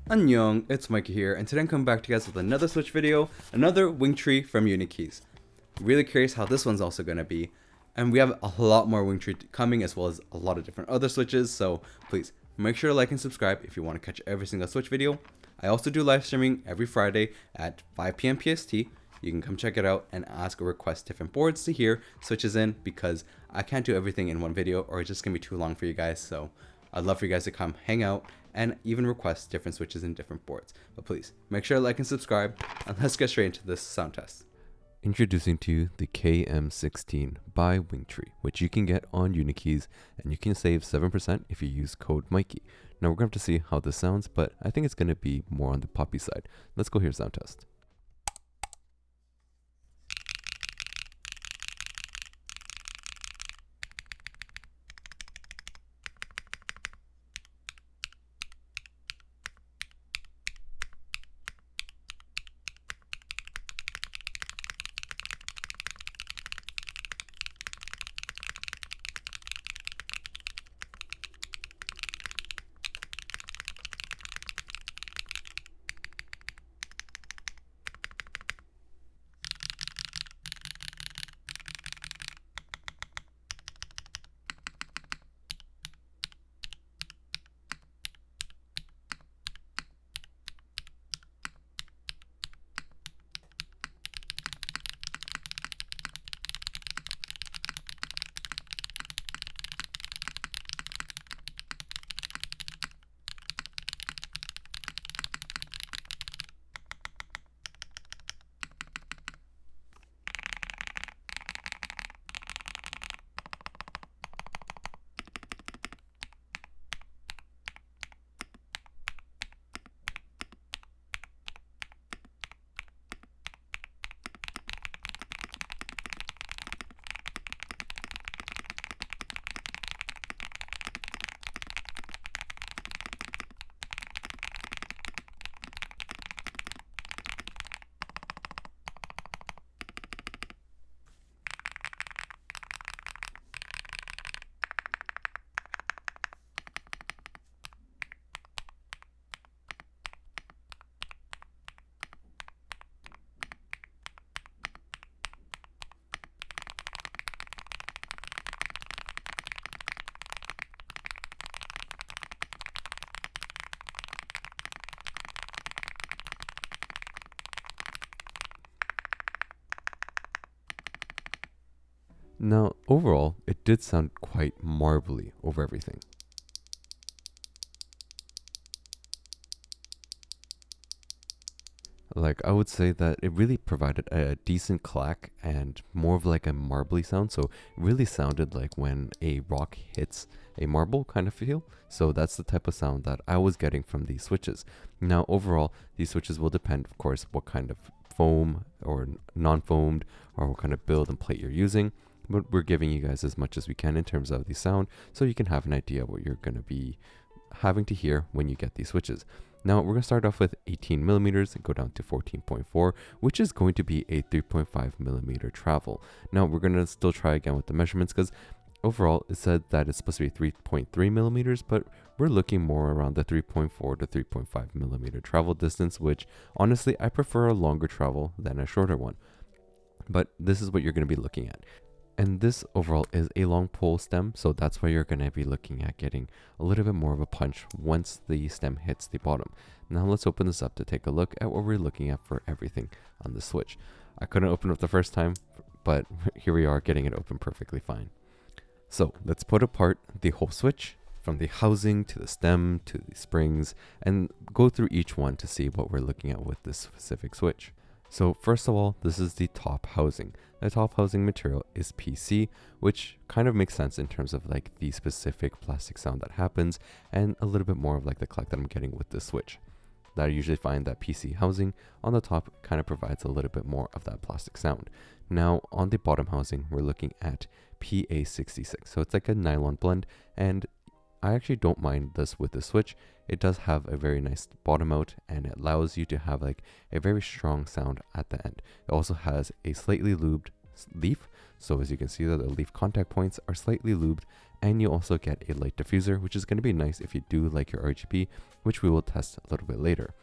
Annyeong, it's Mikey here, and today I'm coming back to you guys with another Switch video, another Wingtree from Unikeys. Really curious how this one's also going to be, and we have a lot more Wingtree coming as well as a lot of different other Switches, so please make sure to like and subscribe if you want to catch every single Switch video. I also do live streaming every Friday at 5 PM PST. You can come check it out and ask or request different boards to hear Switches in, because I can't do everything in one video or it's just going to be too long for you guys, so I'd love for you guys to come hang out and even request different Switches and different boards. But please, make sure to like and subscribe, and let's get straight into this sound test. Introducing to you the KM16 by Wingtree, which you can get on Unikeys, and you can save 7% if you use code Mikey. Now we're going to have to see how this sounds, but I think it's going to be more on the poppy side. Let's go hear sound test. Now, overall, it did sound quite marbly over everything. Like, I would say that it really provided a decent clack and more of like a marbly sound. So it really sounded like when a rock hits a marble kind of feel. So that's the type of sound that I was getting from these switches. Now, overall, these switches will depend, of course, what kind of foam or non-foamed or what kind of build and plate you're using. But we're giving you guys as much as we can in terms of the sound, so you can have an idea what you're going to be having to hear when you get these switches. Now we're going to start off with 18 millimeters and go down to 14.4, which is going to be a 3.5 millimeter travel. Now we're going to still try again with the measurements, because overall it said that it's supposed to be 3.3 millimeters, but we're looking more around the 3.4 to 3.5 millimeter travel distance, which honestly I prefer a longer travel than a shorter one. But this is what you're going to be looking at. And this overall is a long pole stem, so that's why you're going to be looking at getting a little bit more of a punch once the stem hits the bottom. Now let's open this up to take a look at what we're looking at for everything on the switch. I couldn't open it the first time, but here we are getting it open perfectly fine. So let's put apart the whole switch, from the housing to the stem to the springs, and go through each one to see what we're looking at with this specific switch. So first of all, this is the top housing. The top housing material is PC, which kind of makes sense in terms of like the specific plastic sound that happens, and a little bit more of like the clack that I'm getting with this switch. That I usually find that PC housing on the top kind of provides a little bit more of that plastic sound. Now on the bottom housing, we're looking at PA66. So it's like a nylon blend, and I actually don't mind this with the switch. It does have a very nice bottom out, and it allows you to have like a very strong sound at the end. It also has a slightly lubed leaf. So as you can see that the leaf contact points are slightly lubed, and you also get a light diffuser, which is going to be nice if you do like your RGB, which we will test a little bit later.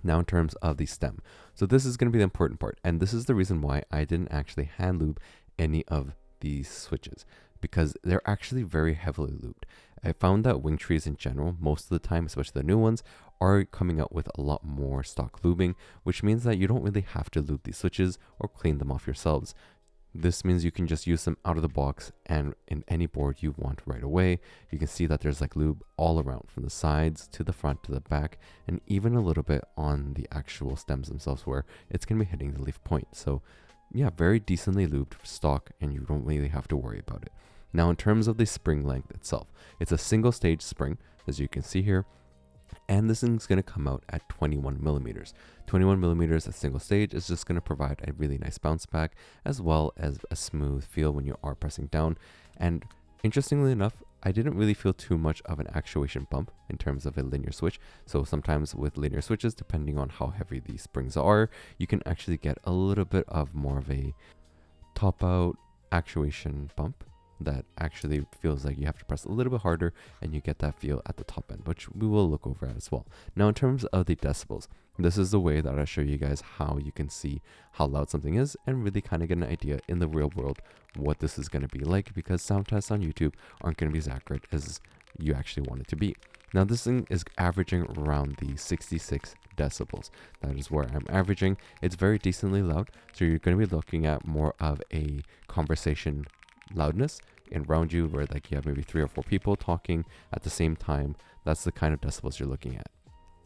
Now in terms of the stem, so this is going to be the important part, and this is the reason why I didn't actually hand lube any of these switches, because they're actually very heavily lubed. I found that Wingtrees in general, most of the time, especially the new ones, are coming out with a lot more stock lubing, which means that you don't really have to lube these switches or clean them off yourselves. This means you can just use them out of the box and in any board you want right away. You can see that there's like lube all around, from the sides to the front to the back, and even a little bit on the actual stems themselves where it's going to be hitting the leaf point. So yeah, very decently lubed stock, and you don't really have to worry about it. Now in terms of the spring length itself, it's a single stage spring, as you can see here, and this thing's going to come out at 21 millimeters. 21 millimeters at single stage is just going to provide a really nice bounce back, as well as a smooth feel when you are pressing down. And interestingly enough, I didn't really feel too much of an actuation bump in terms of a linear switch. So sometimes with linear switches, depending on how heavy these springs are, you can actually get a little bit of more of a top out actuation bump that actually feels like you have to press a little bit harder, and you get that feel at the top end, which we will look over at as well. Now in terms of the decibels, this is the way that I show you guys how you can see how loud something is and really kind of get an idea in the real world what this is going to be like, because sound tests on YouTube aren't going to be as accurate as you actually want it to be. Now this thing is averaging around the 66 decibels. That is where I'm averaging. It's very decently loud, so you're going to be looking at more of a conversation loudness around you, where like you have maybe 3 or 4 people talking at the same time. That's the kind of decibels you're looking at.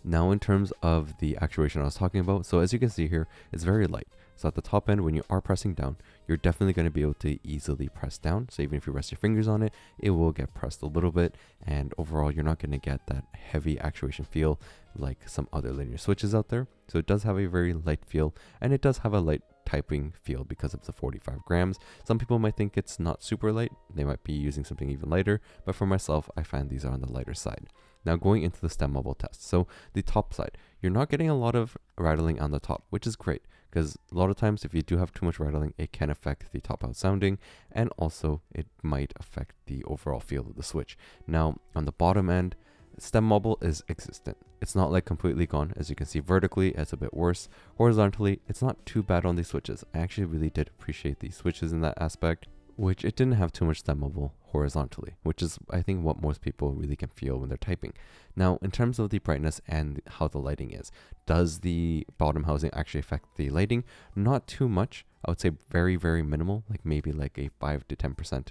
Now in terms of the actuation I was talking about, so as you can see here, it's very light. So at the top end, when you are pressing down, you're definitely going to be able to easily press down. So even if you rest your fingers on it, it will get pressed a little bit, and overall you're not going to get that heavy actuation feel like some other linear switches out there. So it does have a very light feel, and it does have a light typing feel because of the 45 grams. Some people might think it's not super light. They might be using something even lighter, but for myself, I find these are on the lighter side. Now going into the stem mobile test. So the top side, you're not getting a lot of rattling on the top, which is great, because a lot of times if you do have too much rattling, it can affect the top out sounding, and also it might affect the overall feel of the switch. Now on the bottom end, stem mobile is existent. It's not like completely gone. As you can see, vertically it's a bit worse. Horizontally, it's not too bad on these switches. I actually really did appreciate these switches in that aspect, which it didn't have too much stem mobile horizontally, which is I think what most people really can feel when they're typing. Now in terms of the brightness and how the lighting is, does the bottom housing actually affect the lighting? Not too much. I would say very, very minimal, like maybe like a 5 to 10%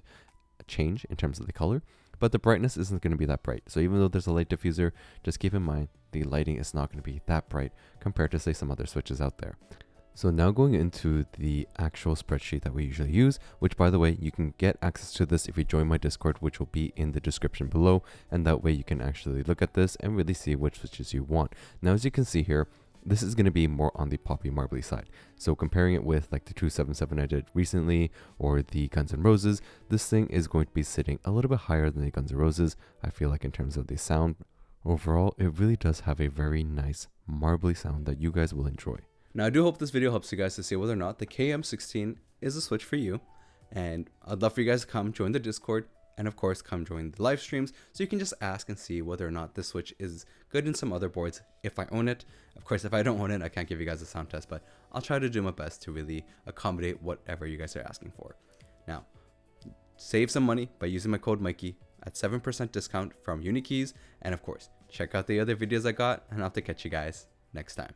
change in terms of the color, but the brightness isn't going to be that bright. So even though there's a light diffuser, just keep in mind the lighting is not going to be that bright compared to say some other switches out there. So now going into the actual spreadsheet that we usually use, which by the way, you can get access to this if you join my Discord, which will be in the description below. And that way you can actually look at this and really see which switches you want. Now, as you can see here, this is going to be more on the Poppy Marbly side. So comparing it with like the 277 I did recently or the Guns N' Roses, this thing is going to be sitting a little bit higher than the Guns N' Roses. I feel like in terms of the sound, overall, it really does have a very nice marbly sound that you guys will enjoy. Now, I do hope this video helps you guys to see whether or not the KM16 is a switch for you. And I'd love for you guys to come join the Discord and, of course, come join the live streams so you can just ask and see whether or not this switch is good in some other boards if I own it. Of course, if I don't own it, I can't give you guys a sound test, but I'll try to do my best to really accommodate whatever you guys are asking for. Now, save some money by using my code Mikey at 7% discount from Unikeys. And, of course, check out the other videos I got, and I'll have to catch you guys next time.